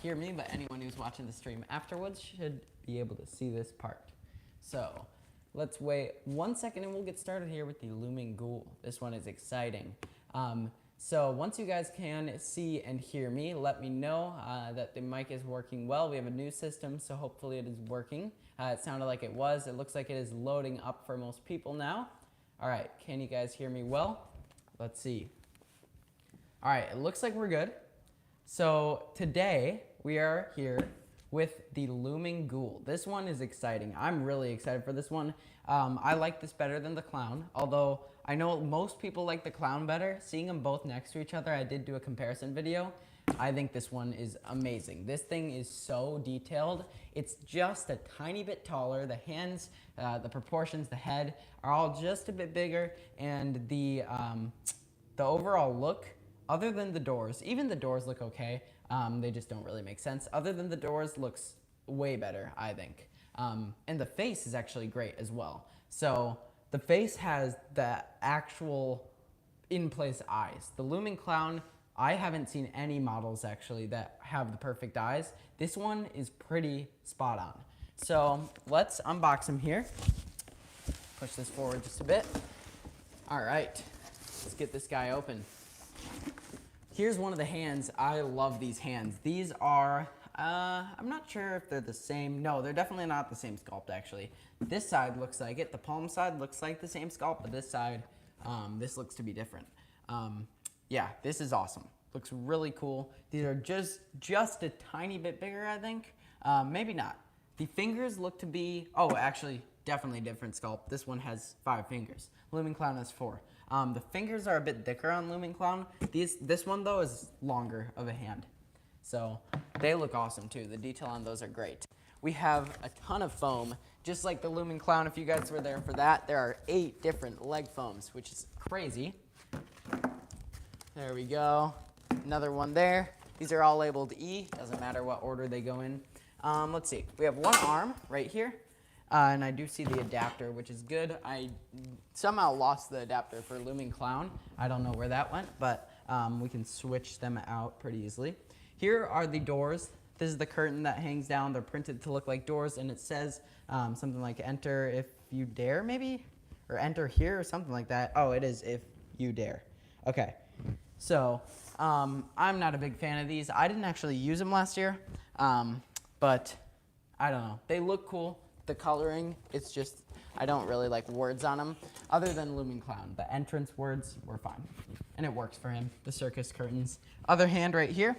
hear me, but anyone who's watching the stream afterwards should be able to see this part. So let's wait 1 second and we'll get started here with the Looming Ghoul. This one is exciting. So once you guys can see and hear me, let me know that the mic is working well. We have a new system, so hopefully it is working. It sounded like it was. It looks like it is loading up for most people now. All right, can you guys hear me well? Let's see. All right, it looks like we're good. So today we are here with the Looming Ghoul. This one is exciting. I'm really excited for this one. I like this better than the clown, although I know most people like the clown better. Seeing them both next to each other, I did do a comparison video. I think this one is amazing. This thing is so detailed. It's just a tiny bit taller. The hands, the proportions, the head are all just a bit bigger, and the overall look, other than the doors, even the doors look okay. They just don't really make sense. Other than the doors, looks way better, I think. And the face is actually great as well. So the face has the actual in-place eyes. The Looming Clown, I haven't seen any models actually that have the perfect eyes. This one is pretty spot on. So let's unbox him here. Push this forward just a bit. All right, let's get this guy open. Here's one of the hands. I love these hands. These are, I'm not sure if they're the same. No, they're definitely not the same sculpt actually. This side looks like it. The palm side looks like the same sculpt, but this side, this looks to be different. Yeah, this is awesome. Looks really cool. These are just a tiny bit bigger, I think. Maybe not. The fingers look to be, oh, actually, definitely different sculpt. This one has 5 fingers. Looming Clown has 4. The fingers are a bit thicker on Looming Clown. This one, though, is longer of a hand. So they look awesome, too. The detail on those are great. We have a ton of foam, just like the Looming Clown. If you guys were there for that, there are 8 different leg foams, which is crazy. There we go. Another one there. These are all labeled E. Doesn't matter what order they go in. Let's see. We have one arm right here. And I do see the adapter, which is good. I somehow lost the adapter for Looming Clown. I don't know where that went, but we can switch them out pretty easily. Here are the doors. This is the curtain that hangs down. They're printed to look like doors, and it says something like enter if you dare, maybe? Or enter here or something like that. Oh, it is if you dare. Okay, so I'm not a big fan of these. I didn't actually use them last year, but I don't know. They look cool. The coloring, it's just, I don't really like words on them, other than Looming Clown. The entrance words were fine, and it works for him. The circus curtains. Other hand right here,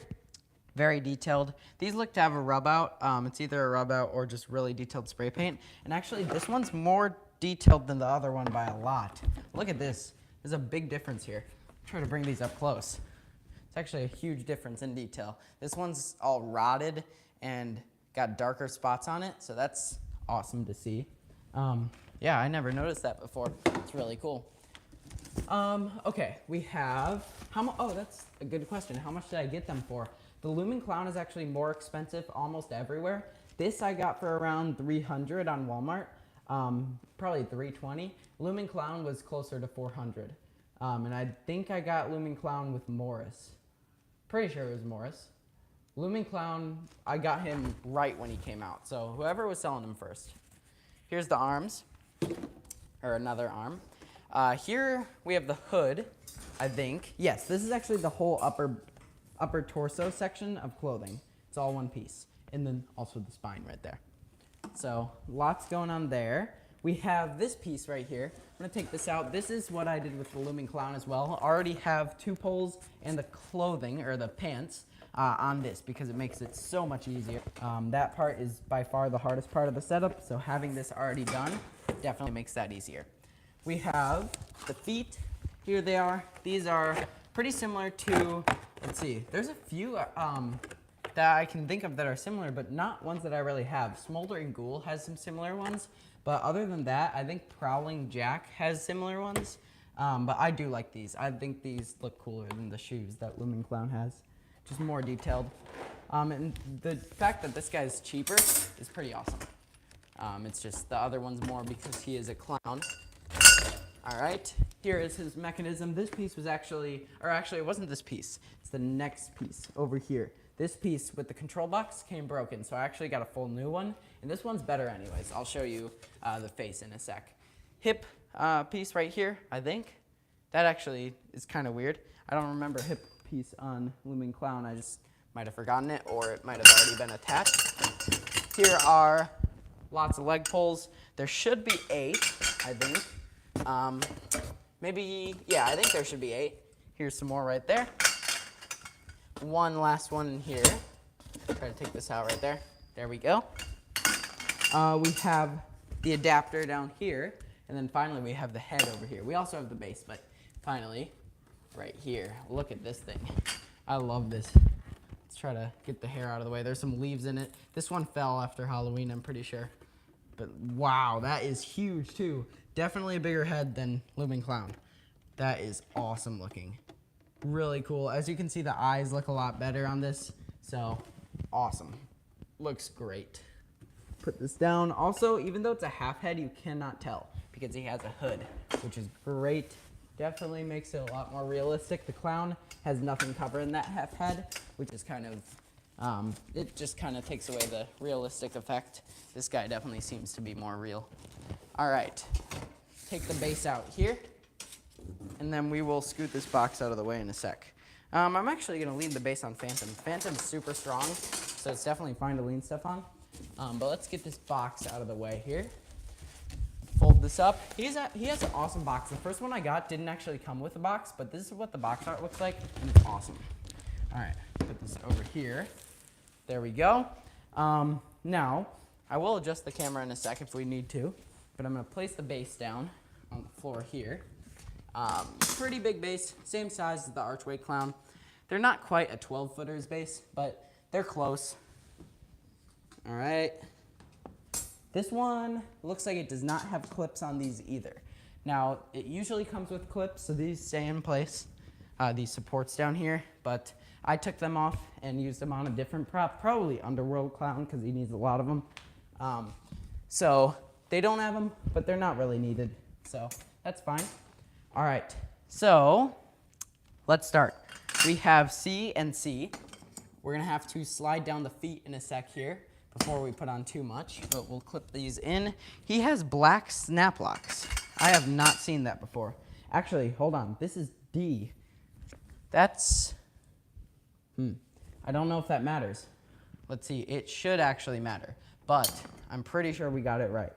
very detailed. These look to have a rub out. It's either a rub out or just really detailed spray paint. And actually, this one's more detailed than the other one by a lot. Look at this. There's a big difference here. Try to bring these up close. It's actually a huge difference in detail. This one's all rotted and got darker spots on it, so that's awesome to see. Yeah, I never noticed that before. It's really cool. Okay, we have, oh, that's a good question. How much did I get them for? The Looming Clown is actually more expensive almost everywhere. This I got for around $300 on Walmart, probably $320. Looming Clown was closer to $400. And I think I got Looming Clown with Morris. Pretty sure it was Morris. Looming Clown, I got him right when he came out, so whoever was selling him first. Here's the arms, or another arm. Here we have the hood, I think. Yes, this is actually the whole upper torso section of clothing. It's all one piece, and then also the spine right there. So lots going on there. We have this piece right here. I'm gonna take this out. This is what I did with the Looming Clown as well. I already have 2 poles and the clothing, or the pants, on this because it makes it so much easier. That part is by far the hardest part of the setup, so having this already done definitely makes that easier. We have the feet. Here they are. These are pretty similar to, let's see, there's a few that I can think of that are similar, but not ones that I really have. Smoldering Ghoul has some similar ones, but other than that, I think Prowling Jack has similar ones, but I do like these. I think these look cooler than the shoes that Looming Clown has. Just more detailed. And the fact that this guy's cheaper is pretty awesome. It's just the other one's more because he is a clown. All right, here is his mechanism. This piece was actually, or actually it wasn't this piece. It's the next piece over here. this piece with the control box came broken, so I actually got a full new one, and this one's better anyways. I'll show you the face in a sec. Hip piece right here, I think. That actually is kind of weird. I don't remember hip piece on Looming Clown. I just might have forgotten it, or it might have already been attached. Here are lots of leg pulls. There should be 8, I think. Maybe, yeah, I think there should be 8. Here's some more right there. One last one in here. Try to take this out right there. There we go. We have the adapter down here, and then finally we have the head over here. We also have the base, but finally, right here. Look at this thing. I love this. Let's try to get the hair out of the way. There's some leaves in it. This one fell after Halloween, I'm pretty sure. But wow, that is huge too. Definitely a bigger head than Looming Clown. That is awesome looking. Really cool. As you can see, the eyes look a lot better on this. So awesome. Looks great. Put this down. Also, even though it's a half head, you cannot tell because he has a hood, which is great. Definitely makes it a lot more realistic. The clown has nothing covering that half head, which is kind of, it just kind of takes away the realistic effect. This guy definitely seems to be more real. All right, take the base out here, and then we will scoot this box out of the way in a sec. I'm actually gonna leave the base on Phantom. Phantom's super strong, so it's definitely fine to lean stuff on. But let's get this box out of the way here. Fold this up. He has an awesome box. The first one I got didn't actually come with a box, but this is what the box art looks like, and it's awesome. All right, put this over here. There we go. Now, I will adjust the camera in a sec if we need to, but I'm gonna place the base down on the floor here. Pretty big base, same size as the Archway Clown. They're not quite a 12-footer's base, but they're close. All right. This one looks like it does not have clips on these either. Now, it usually comes with clips, so these stay in place, these supports down here, but I took them off and used them on a different prop, probably Underworld Clown, because he needs a lot of them. So they don't have them, but they're not really needed, so that's fine. All right, so let's start. We have C and C. We're gonna have to slide down the feet in a sec here before we put on too much, but we'll clip these in. He has black snap locks. I have not seen that before. Actually, hold on, this is D. That's, I don't know if that matters. Let's see, it should actually matter, but I'm pretty sure we got it right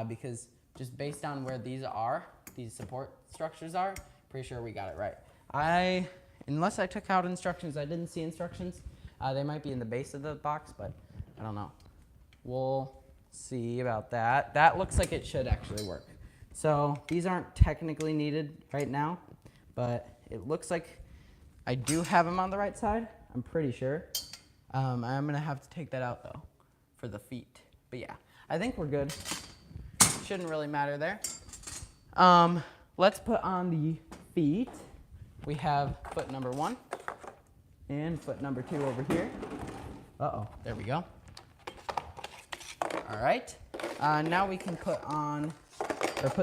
because just based on where these support structures are, pretty sure we got it right. Unless I took out instructions, I didn't see instructions. They might be in the base of the box, but I don't know. We'll see about that. That looks like it should actually work. So these aren't technically needed right now, but it looks like I do have them on the right side. I'm pretty sure. I'm gonna have to take that out though for the feet. But yeah, I think we're good. Shouldn't really matter there. Let's put on the feet. We have foot number 1 and foot number 2 over here. Uh-oh, there we go. All right, now we can put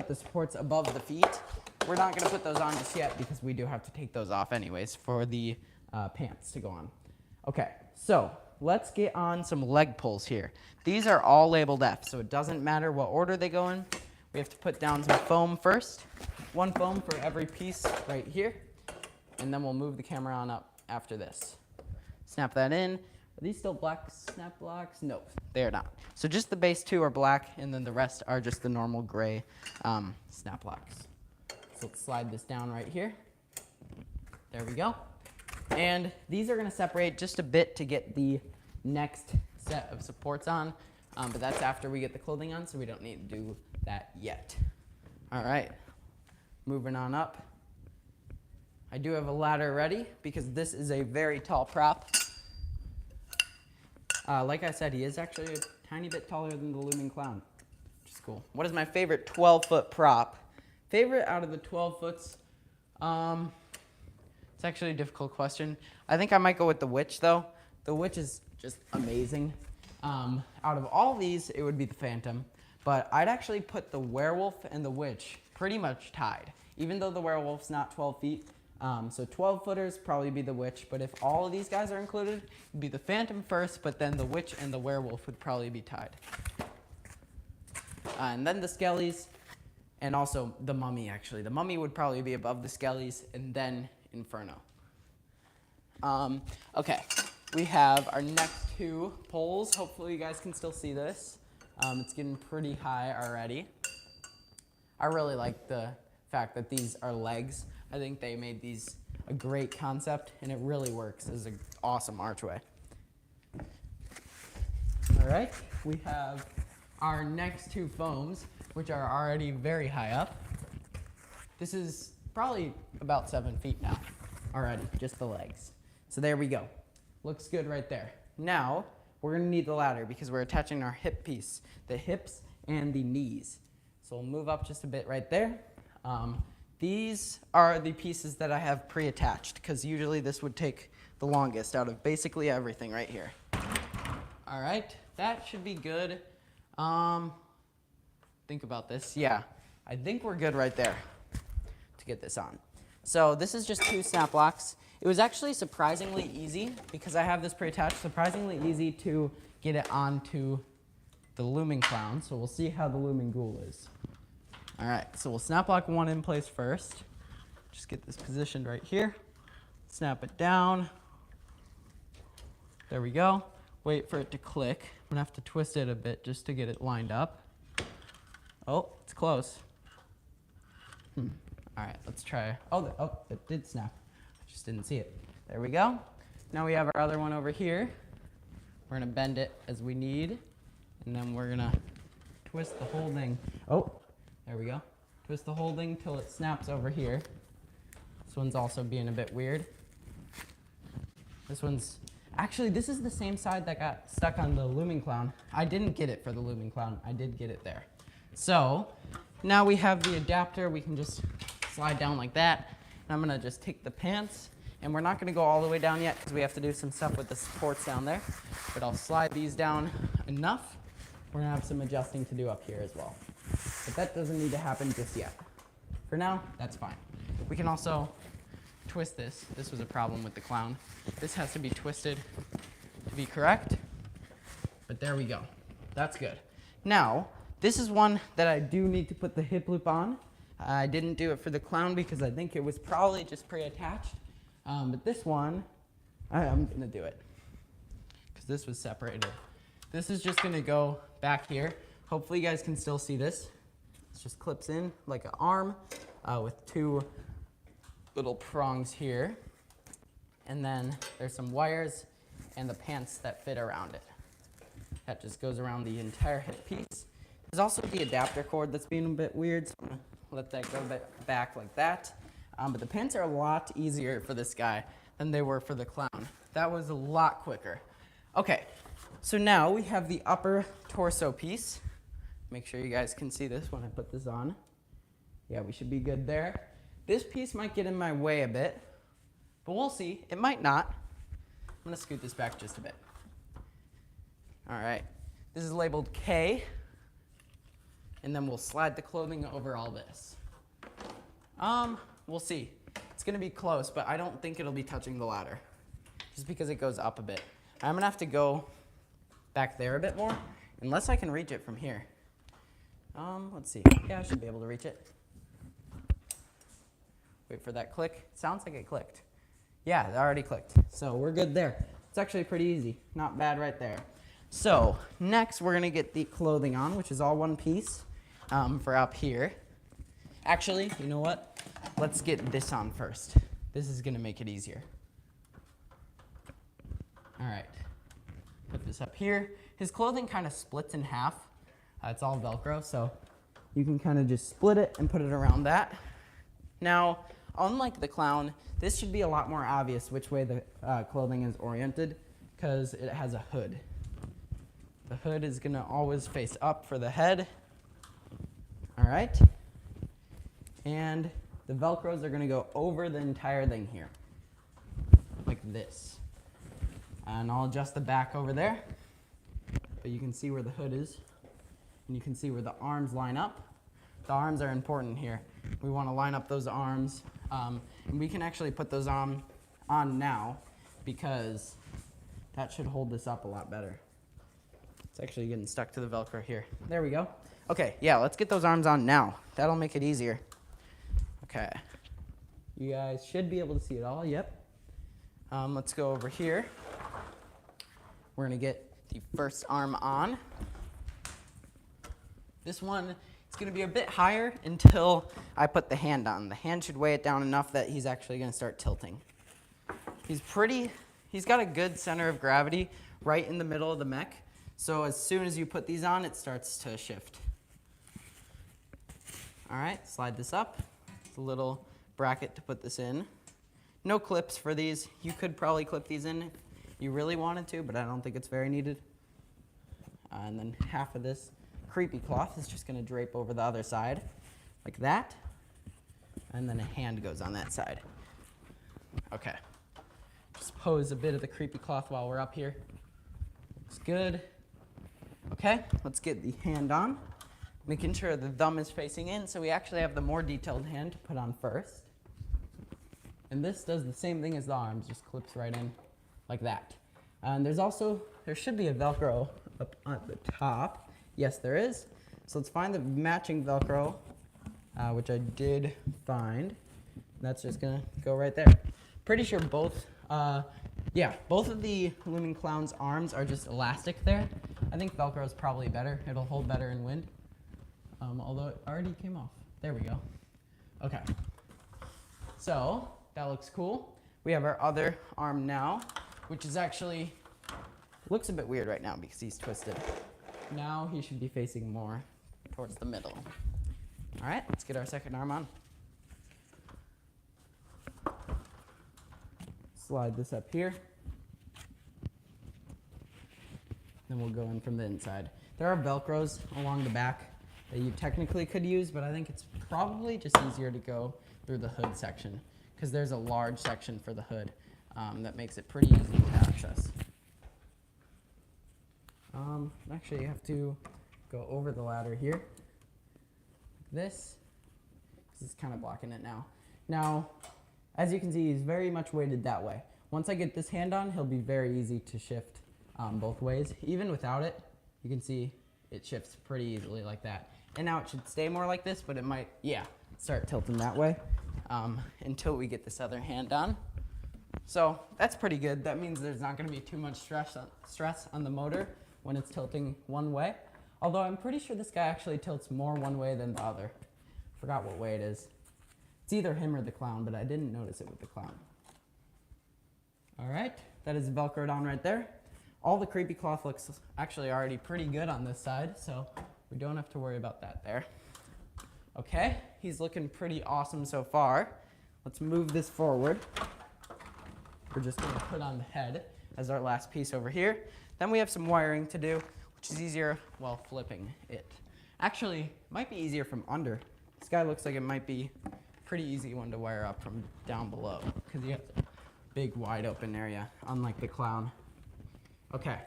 the supports above the feet. We're not gonna put those on just yet because we do have to take those off anyways for the pants to go on. Okay, so let's get on some leg pulls here. These are all labeled F, so it doesn't matter what order they go in. We have to put down some foam first. 1 foam for every piece right here, and then we'll move the camera on up after this. Snap that in. Are these still black snap blocks? No, they are not. So just the base 2 are black, and then the rest are just the normal gray snap blocks. So let's slide this down right here. There we go. And these are gonna separate just a bit to get the next set of supports on, but that's after we get the clothing on, so we don't need to do that yet. All right, moving on up. I do have a ladder ready because this is a very tall prop. Like I said, he is actually a tiny bit taller than the Looming Clown, which is cool. What is my favorite 12-foot prop? Favorite out of the 12 foots? It's actually a difficult question. I think I might go with the Witch, though. The Witch is just amazing. Out of all these, it would be the Phantom, but I'd actually put the Werewolf and the Witch pretty much tied. Even though the Werewolf's not 12 feet, So 12 footers probably be the witch, but if all of these guys are included, it'd be the phantom first, but then the witch and the werewolf would probably be tied. And then the skellies, and also the mummy, actually. The mummy would probably be above the skellies, and then Inferno. Okay, we have our next two poles. Hopefully you guys can still see this. It's getting pretty high already. I really like the fact that these are legs. I think they made these a great concept, and it really works as an awesome archway. All right, we have our next two foams, which are already very high up. This is probably about 7 feet now already, just the legs. So there we go. Looks good right there. Now, we're gonna need the ladder because we're attaching our hip piece, the hips and the knees. So we'll move up just a bit right there. These are the pieces that I have pre-attached because usually this would take the longest out of basically everything right here. All right, that should be good. Think about this. Yeah, I think we're good right there to get this on. So this is just 2 snap locks. It was actually surprisingly easy because I have this pre-attached, surprisingly easy to get it onto the Looming Clown. So we'll see how the Looming Ghoul is. All right, so we'll snap lock one in place first. Just get this positioned right here. Snap it down. There we go. Wait for it to click. I'm gonna have to twist it a bit just to get it lined up. Oh, it's close. All right, let's try. Oh, it did snap. I just didn't see it. There we go. Now we have our other one over here. We're gonna bend it as we need, and then we're gonna twist the whole thing. Oh, there we go. Twist the whole thing till it snaps over here. This one's also being a bit weird. This one's, actually this is the same side that got stuck on the Looming Clown. I didn't get it for the Looming Clown, I did get it there. So, now we have the adapter, we can just slide down like that. And I'm gonna just take the pants, and we're not gonna go all the way down yet because we have to do some stuff with the supports down there. But I'll slide these down enough. We're gonna have some adjusting to do up here as well. But that doesn't need to happen just yet. For now, that's fine. We can also twist this. This was a problem with the clown. This has to be twisted to be correct. But there we go. That's good. Now, this is one that I do need to put the hip loop on. I didn't do it for the clown because I think it was probably just pre-attached. But this one, I'm gonna do it because this was separated. This is just gonna go back here. Hopefully you guys can still see this. It just clips in like an arm with 2 little prongs here. And then there's some wires and the pants that fit around it. That just goes around the entire hip piece. There's also the adapter cord that's being a bit weird, so I'm gonna let that go back like that. But the pants are a lot easier for this guy than they were for the clown. That was a lot quicker. Okay, so now we have the upper torso piece. Make sure you guys can see this when I put this on. Yeah, we should be good there. This piece might get in my way a bit, but we'll see. It might not. I'm gonna scoot this back just a bit. All right, this is labeled K, and then we'll slide the clothing over all this. We'll see. It's gonna be close, but I don't think it'll be touching the ladder, just because it goes up a bit. I'm gonna have to go back there a bit more, unless I can reach it from here. Let's see. Yeah, I should be able to reach it. Wait for that click. Sounds like it clicked. Yeah, it already clicked. So we're good there. It's actually pretty easy. Not bad right there. So next we're gonna get the clothing on, which is all one piece for up here. Actually, you know what? Let's get this on first. This is gonna make it easier. All right, put this up here. His clothing kind of splits in half. It's all Velcro, so you can kind of just split it and put it around that. Now, unlike the clown, this should be a lot more obvious which way the clothing is oriented because it has a hood. The hood is gonna always face up for the head. All right. And the Velcros are gonna go over the entire thing here, like this. And I'll adjust the back over there, but you can see where the hood is, and you can see where the arms line up. The arms are important here. We wanna line up those arms And we can actually put those on now because that should hold this up a lot better. It's actually getting stuck to the Velcro here. There we go. Okay, yeah, let's get those arms on now. That'll make it easier. Okay. You guys should be able to see it all, yep. Let's go over here. We're gonna get the first arm on. This one is gonna be a bit higher until I put the hand on. The hand should weigh it down enough that he's actually gonna start tilting. He's got a good center of gravity right in the middle of the mech. So as soon as you put these on, it starts to shift. All right, slide this up. It's a little bracket to put this in. No clips for these. You could probably clip these in if you really wanted to, but I don't think it's very needed. And then half of this creepy cloth is just gonna drape over the other side, like that. And then a hand goes on that side. Okay. Just pose a bit of the creepy cloth while we're up here. Looks good. Okay, let's get the hand on. Making sure the thumb is facing in, so we actually have the more detailed hand to put on first. And this does the same thing as the arms, just clips right in like that. And there should be a Velcro up at the top. Yes, there is. So let's find the matching Velcro, which I did find. That's just gonna go right there. Pretty sure both of the Looming Clown's arms are just elastic there. I think Velcro is probably better. It'll hold better in wind. Although it already came off. There we go. Okay. So that looks cool. We have our other arm now, which is actually, looks a bit weird right now because he's twisted. Now he should be facing more towards the middle. All right, let's get our second arm on. Slide this up here. Then we'll go in from the inside. There are Velcros along the back that you technically could use, but I think it's probably just easier to go through the hood section because there's a large section for the hood that makes it pretty easy to access. Actually, you have to go over the ladder here, like this, because it's kind of blocking it now. Now, as you can see, he's very much weighted that way. Once I get this hand on, he'll be very easy to shift both ways. Even without it, you can see it shifts pretty easily like that. And now it should stay more like this, but it might, start tilting that way until we get this other hand on. So that's pretty good. That means there's not gonna be too much stress on the motor when it's tilting one way. Although I'm pretty sure this guy actually tilts more one way than the other. Forgot what way it is. It's either him or the clown, but I didn't notice it with the clown. All right, that is Velcroed on right there. All the creepy cloth looks actually already pretty good on this side, so we don't have to worry about that there. Okay, he's looking pretty awesome so far. Let's move this forward. We're just gonna put on the head as our last piece over here. Then we have some wiring to do, which is easier while flipping it. Actually, it might be easier from under. This guy looks like it might be a pretty easy one to wire up from down below because you have a big wide open area, unlike the clown. Okay,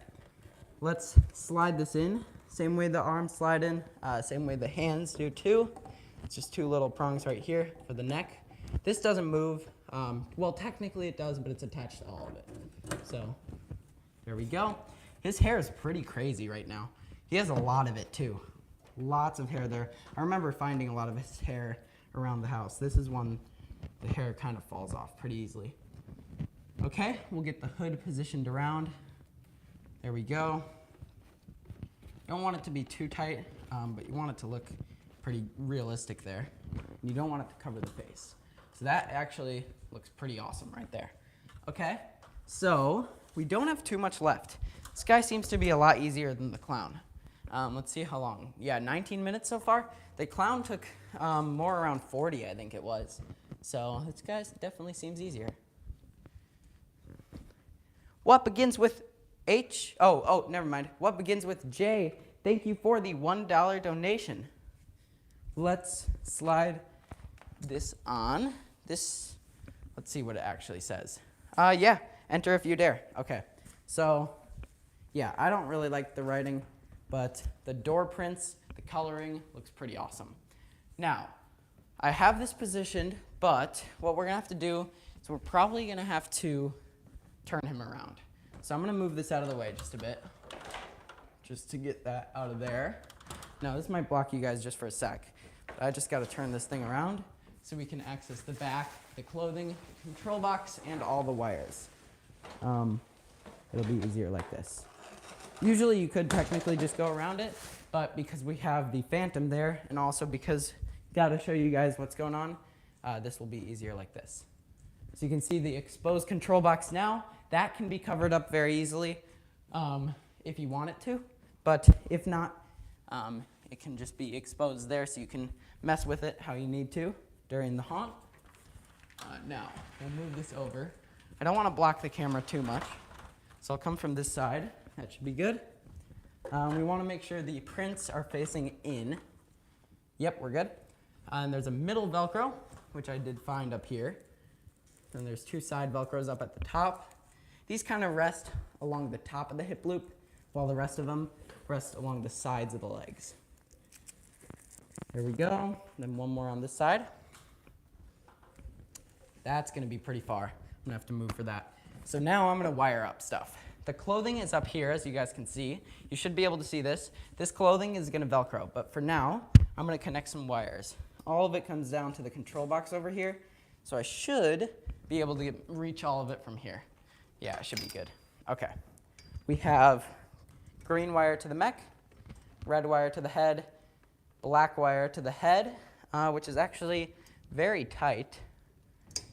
let's slide this in. Same way the arms slide in, same way the hands do too. It's just two little prongs right here for the neck. This doesn't move. Well, technically it does, but it's attached to all of it. So there we go. His hair is pretty crazy right now. He has a lot of it too. Lots of hair there. I remember finding a lot of his hair around the house. This is one the hair kind of falls off pretty easily. Okay, we'll get the hood positioned around. There we go. You don't want it to be too tight, but you want it to look pretty realistic there. And you don't want it to cover the face. So that actually looks pretty awesome right there. Okay, so we don't have too much left. This guy seems to be a lot easier than the clown. Let's see how long. Yeah, 19 minutes so far. The clown took more around 40, I think it was. So this guy definitely seems easier. What begins with H? Oh, never mind. What begins with J? Thank you for the $1 donation. Let's slide this on. Let's see what it actually says. Yeah, enter if you dare. Okay, so yeah, I don't really like the writing, but the door prints, the coloring looks pretty awesome. Now, I have this positioned But what we're gonna have to do is we're probably gonna have to turn him around. So I'm gonna move this out of the way just a bit, just to get that out of there. Now this might block you guys just for a sec. But I just gotta turn this thing around so we can access the back, the clothing, control box, and all the wires. It'll be easier like this. Usually you could technically just go around it, but because we have the Phantom there, and also because gotta show you guys what's going on, this will be easier like this. So you can see the exposed control box now. That can be covered up very easily if you want it to, but if not, it can just be exposed there so you can mess with it how you need to during the haunt. Now, we'll move this over. I don't want to block the camera too much, so I'll come from this side. That should be good. We want to make sure the prints are facing in. Yep, we're good. And there's a middle Velcro, which I did find up here. And there's 2 side Velcros up at the top. These kind of rest along the top of the hip loop, while the rest of them rest along the sides of the legs. There we go. Then one more on this side. That's going to be pretty far. I'm going to have to move for that. So now I'm going to wire up stuff. The clothing is up here, as you guys can see. You should be able to see this. This clothing is going to Velcro, but for now, I'm going to connect some wires. All of it comes down to the control box over here, so I should be able to reach all of it from here. Yeah, it should be good. Okay. We have green wire to the mech, red wire to the head, black wire to the head, which is actually very tight.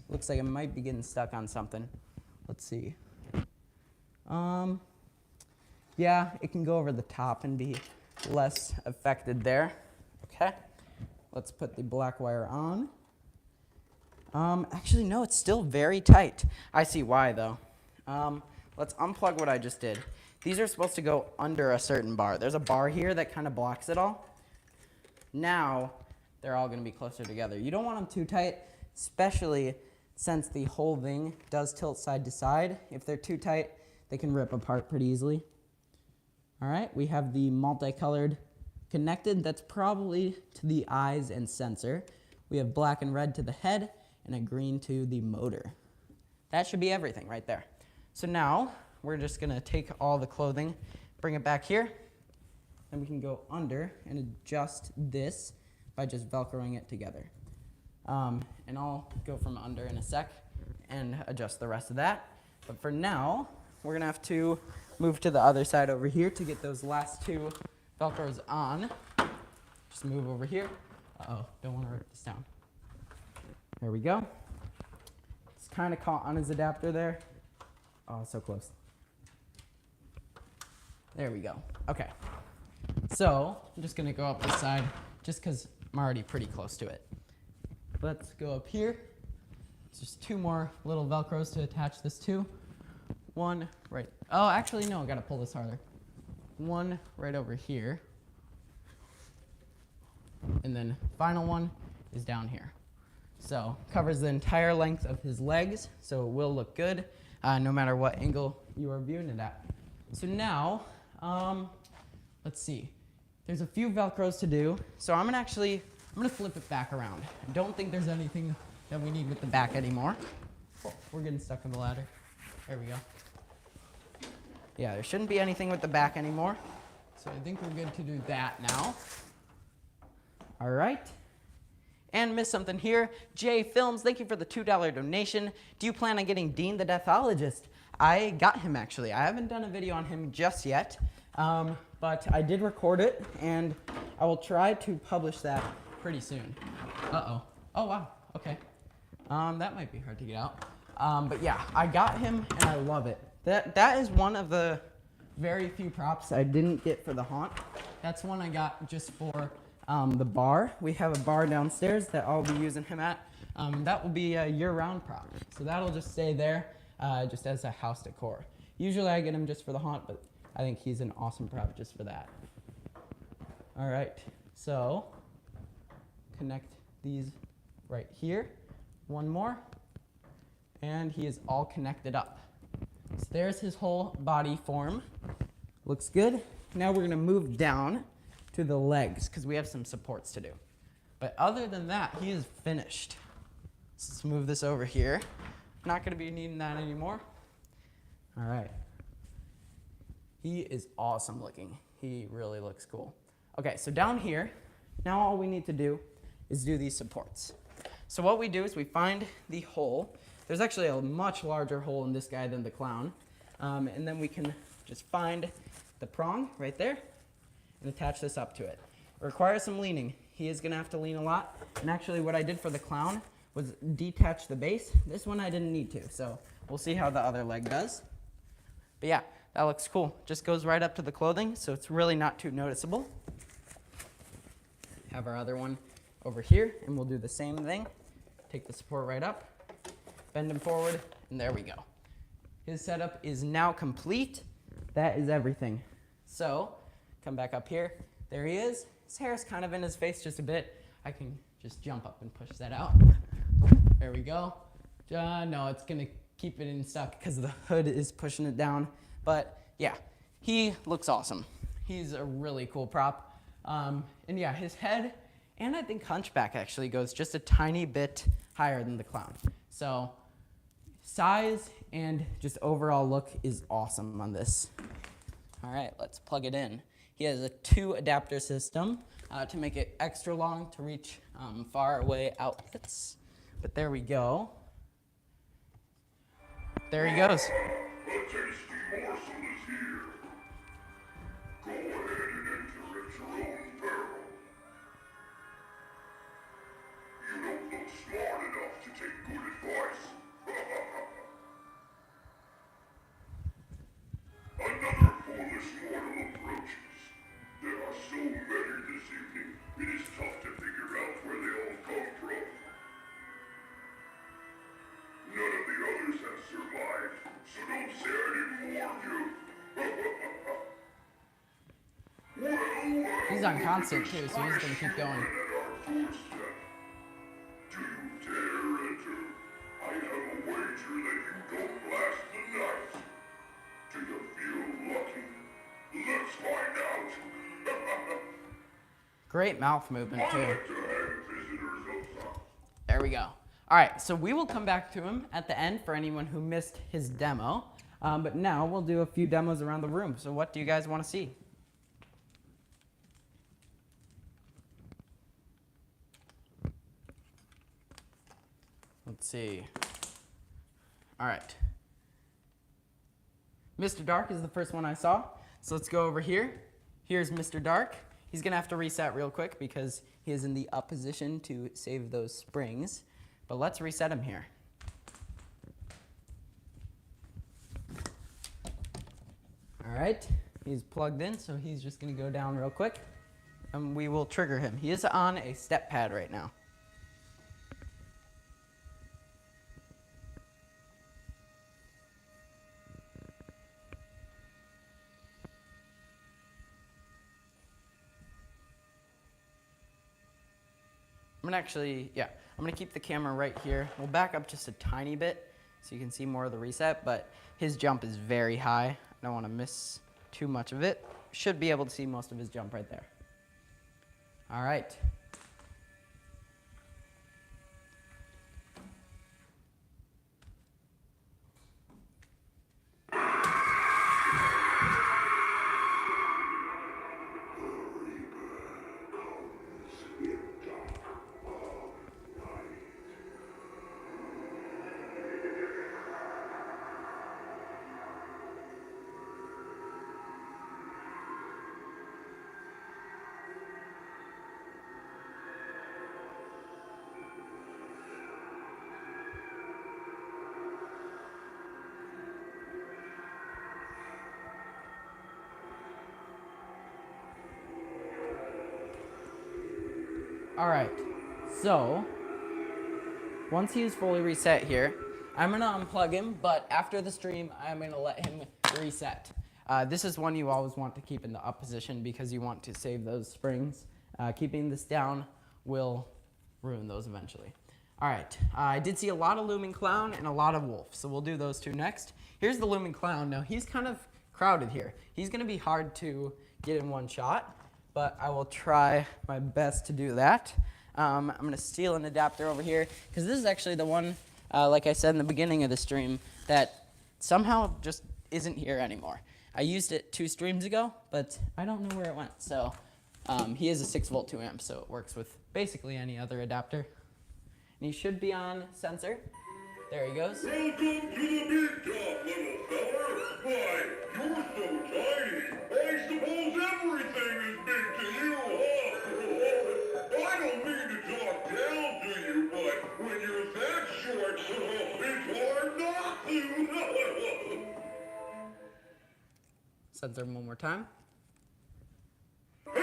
Looks like it might be getting stuck on something. Let's see. Yeah, it can go over the top and be less affected there. Okay, let's put the black wire on. Actually, no, it's still very tight. I see why, though. Let's unplug what I just did. These are supposed to go under a certain bar. There's a bar here that kind of blocks it all. Now, they're all going to be closer together. You don't want them too tight, especially since the whole thing does tilt side to side. If they're too tight, they can rip apart pretty easily. All right, we have the multicolored connected. That's probably to the eyes and sensor. We have black and red to the head and a green to the motor. That should be everything right there. So now we're just gonna take all the clothing, bring it back here, and we can go under and adjust this by just Velcroing it together. And I'll go from under in a sec and adjust the rest of that. But for now, we're gonna have to move to the other side over here to get those last 2 Velcros on. Just move over here. Uh-oh, don't wanna rip this down. There we go. It's kind of caught on his adapter there. Oh, so close. There we go. Okay. So I'm just gonna go up this side just because I'm already pretty close to it. Let's go up here. It's just 2 more little Velcros to attach this to. One right. Oh, actually, no, I gotta pull this harder. One right over here. And then final one is down here. So covers the entire length of his legs, so it will look good no matter what angle you are viewing it at. So now, let's see. There's a few Velcros to do, so I'm gonna flip it back around. I don't think there's anything that we need with the back anymore. Oh, we're getting stuck on the ladder. There we go. Yeah, there shouldn't be anything with the back anymore, so I think we're good to do that now. All right. And missed something here. Jay Films, thank you for the $2 donation. Do you plan on getting Dean the Deathologist? I got him, actually. I haven't done a video on him just yet, but I did record it, and I will try to publish that pretty soon. Uh-oh. Oh, wow. Okay. That might be hard to get out. But yeah, I got him, and I love it. That is one of the very few props I didn't get for the haunt. That's one I got just for the bar. We have a bar downstairs that I'll be using him at. That will be a year-round prop. So that'll just stay there just as a house decor. Usually I get him just for the haunt, but I think he's an awesome prop just for that. All right, so connect these right here. One more, and he is all connected up. So there's his whole body form. Looks good. Now we're gonna move down to the legs because we have some supports to do. But other than that, he is finished. So let's move this over here. Not gonna be needing that anymore. All right. He is awesome looking. He really looks cool. Okay, so down here, now all we need to do is do these supports. So what we do is we find the hole. There's actually a much larger hole in this guy than the clown. And then we can just find the prong right there and attach this up to it. It requires some leaning. He is gonna have to lean a lot. And actually what I did for the clown was detach the base. This one I didn't need to, so we'll see how the other leg does. But yeah, that looks cool. Just goes right up to the clothing, so it's really not too noticeable. Have our other one over here, and we'll do the same thing. Take the support right up, bend him forward, and there we go. His setup is now complete. That is everything. So, come back up here. There he is. His hair is kind of in his face just a bit. I can just jump up and push that out. There we go. No, it's gonna keep it in stuck because the hood is pushing it down. But yeah, he looks awesome. He's a really cool prop. And yeah, his head, and I think hunchback actually goes just a tiny bit higher than the clown. So size and just overall look is awesome on this. All right, let's plug it in. He has a 2 adapter system to make it extra long to reach far away outlets. But there we go. There he goes. A tasty morsel is here. Go ahead and enter at your own peril. You don't look smart enough to take good advice. Another foolish mortal approaches. There are so many this evening, it is tough to figure out where they all come from. None of the others have survived, so don't say I didn't warn you. He's on constant too, so he's gonna keep going. Do you dare enter? I have a wager that you don't last the night. Do you feel lucky? Let's find out. Great mouth movement I too. like to hang visitors up. There we go. All right, so we will come back to him at the end for anyone who missed his demo. But now we'll do a few demos around the room. So what do you guys want to see? Let's see. All right. Mr. Dark is the first one I saw. So let's go over here. Here's Mr. Dark. He's gonna have to reset real quick because he is in the up position to save those springs. But let's reset him here. All right, he's plugged in, so he's just gonna go down real quick and we will trigger him. He is on a step pad right now. I'm gonna keep the camera right here. We'll back up just a tiny bit so you can see more of the reset, but his jump is very high. I don't wanna miss too much of it. Should be able to see most of his jump right there. All right. All right, so once he is fully reset here, I'm gonna unplug him, but after the stream, I'm gonna let him reset. This is one you always want to keep in the up position because you want to save those springs. Keeping this down will ruin those eventually. All right, I did see a lot of Looming Clown and a lot of Wolf, so we'll do those two next. Here's the Looming Clown. Now, he's kind of crowded here. He's gonna be hard to get in one shot, but I will try my best to do that. I'm going to steal an adapter over here because this is actually the one, like I said in the beginning of the stream, that somehow just isn't here anymore. I used it 2 streams ago, but I don't know where it went. So he is a 6-volt 2 amp, so it works with basically any other adapter. And he should be on sensor. There he goes. Welcome to the big top, little feller. Why, you're so tiny. I suppose everything is big to you, huh? I don't mean to talk down to you, but when you're that short, it's hard not to. Sensor one more time. Hey,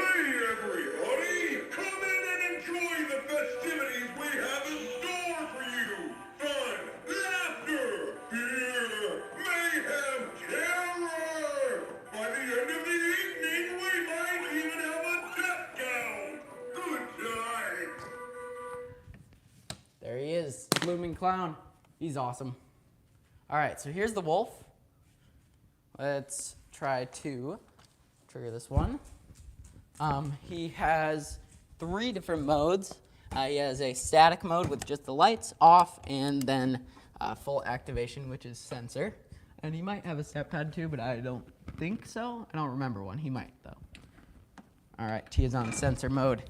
everybody! Come in and enjoy the festivities we have in store for you! Fun, laughter, fear, mayhem, terror! By the end of the evening, we might even have a death gown! Good times! There he is, Looming Clown. He's awesome. All right, so here's the wolf. Let's try to trigger this one. He has 3 different modes. He has a static mode with just the lights off, and then full activation, which is sensor. And he might have a step pad too, but I don't think so. I don't remember one. He might though. All right, he is on sensor mode.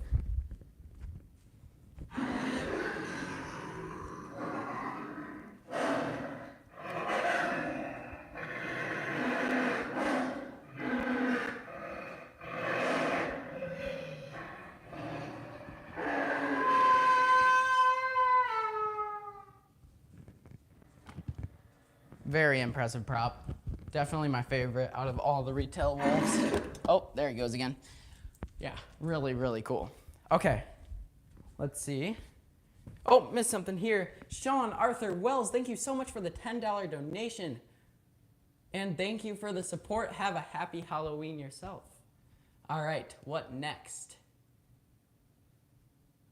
Very impressive prop. Definitely my favorite out of all the retail wolves. Oh, there he goes again. Yeah, really, really cool. Okay, let's see. Oh, missed something here. Sean Arthur Wells, thank you so much for the $10 donation. And thank you for the support. Have a happy Halloween yourself. All right, what next?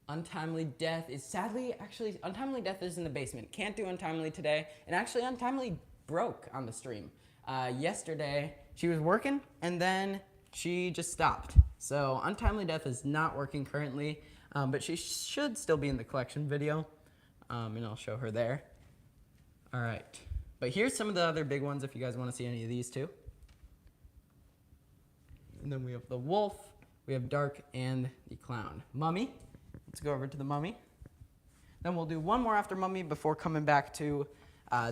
Untimely Death is sadly, actually, Untimely Death is in the basement. Can't do Untimely today. And actually, Untimely broke on the stream. Yesterday, she was working, and then she just stopped. So Untimely Death is not working currently, but she should still be in the collection video, and I'll show her there. All right. But here's some of the other big ones if you guys want to see any of these too. And then we have the wolf, we have Dark, and the clown. Mummy. Let's go over to the mummy. Then we'll do one more after mummy before coming back to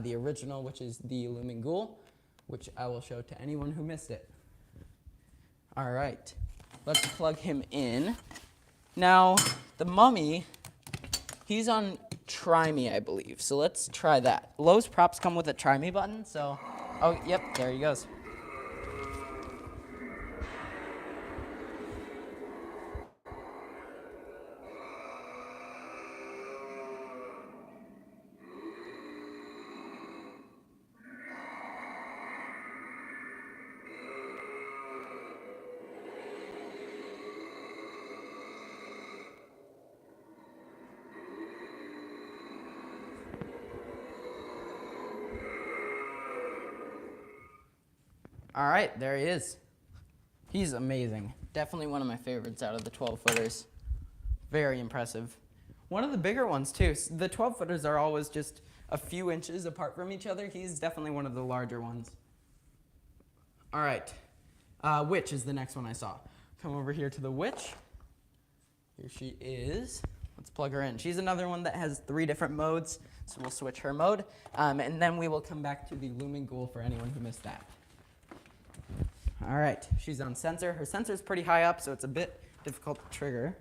the original, which is the Looming Ghoul, which I will show to anyone who missed it. All right, let's plug him in. Now, the mummy, he's on Try Me, I believe. So let's try that. Lowe's props come with a Try Me button, so, oh, yep, there he goes. All right, there he is. He's amazing. Definitely one of my favorites out of the 12-footers. Very impressive. One of the bigger ones, too. The 12-footers are always just a few inches apart from each other. He's definitely one of the larger ones. All right. Witch is the next one I saw. Come over here to the witch. Here she is. Let's plug her in. She's another one that has 3 different modes, so we'll switch her mode. And then we will come back to the Looming Ghoul for anyone who missed that. All right, she's on sensor. Her sensor is pretty high up, so it's a bit difficult to trigger.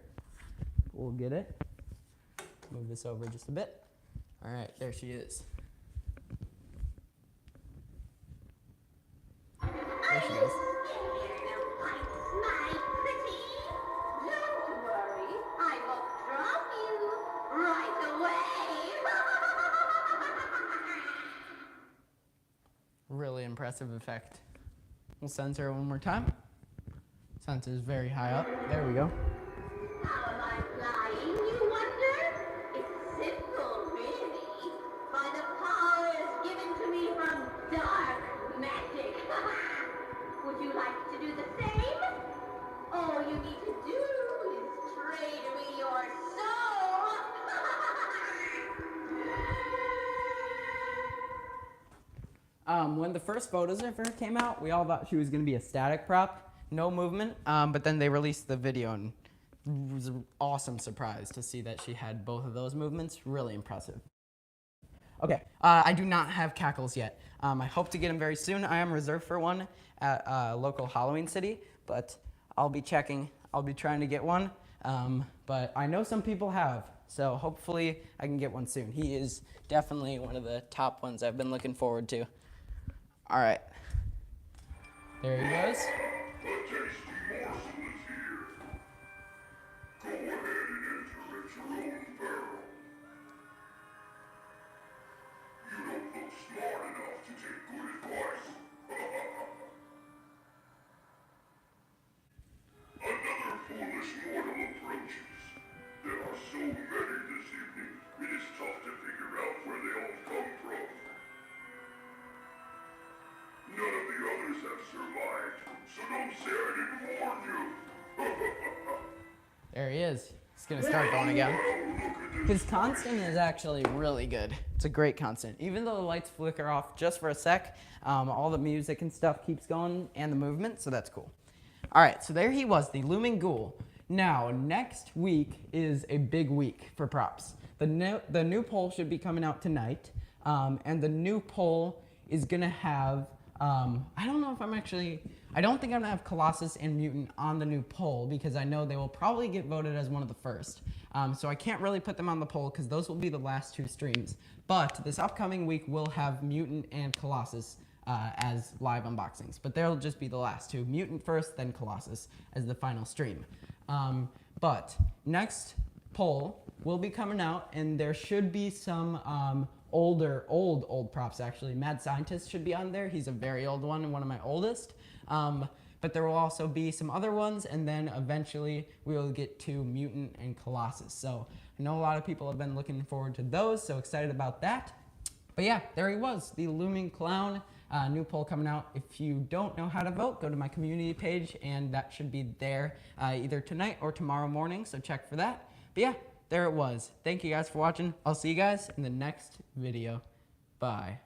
We'll get it. Move this over just a bit. All right, there she is. There she goes. Really impressive effect. We'll censor it one more time. Sensor is very high up. There we go. How am I flying, you wonder? It's simple, really. By the powers given to me from dark magic. Would you like to do the same? All you need to do is trade me your soul. When the first photos of her came out, we all thought she was going to be a static prop, no movement, but then they released the video, and it was an awesome surprise to see that she had both of those movements. Really impressive. Okay, I do not have cackles yet. I hope to get them very soon. I am reserved for one at a local Halloween city, but I'll be checking. I'll be trying to get one, but I know some people have, so hopefully I can get one soon. He is definitely one of the top ones I've been looking forward to. All right, there he goes. A tasty morsel is here. Go ahead and enter at your own peril. You don't look smart enough to take good advice. Another foolish mortal approaches. There are so many this evening, it is tough to figure out where they all come from. None of the others have survived, so don't say I didn't warn you. There he is. He's gonna start going again. His constant is actually really good. It's a great constant. Even though the lights flicker off just for a sec, all the music and stuff keeps going and the movement, so that's cool. All right, so there he was, the Looming Ghoul. Now, next week is a big week for props. The new poll should be coming out tonight, and the new poll is gonna have, I don't know if I don't think I'm gonna have Colossus and Mutant on the new poll because I know they will probably get voted as one of the first. So I can't really put them on the poll because those will be the last two streams. But this upcoming week will have Mutant and Colossus as live unboxings. But they'll just be the last two. Mutant first, then Colossus as the final stream. But next poll will be coming out, and there should be some old props actually. Mad Scientist should be on there. He's a very old one and one of my oldest. But there will also be some other ones, and then eventually we will get to Mutant and Colossus. So I know a lot of people have been looking forward to those, so excited about that. But yeah, there he was, the Looming Clown. New poll coming out. If you don't know how to vote, go to my community page, and that should be there either tonight or tomorrow morning, so check for that. But yeah, there it was. Thank you guys for watching. I'll see you guys in the next video. Bye.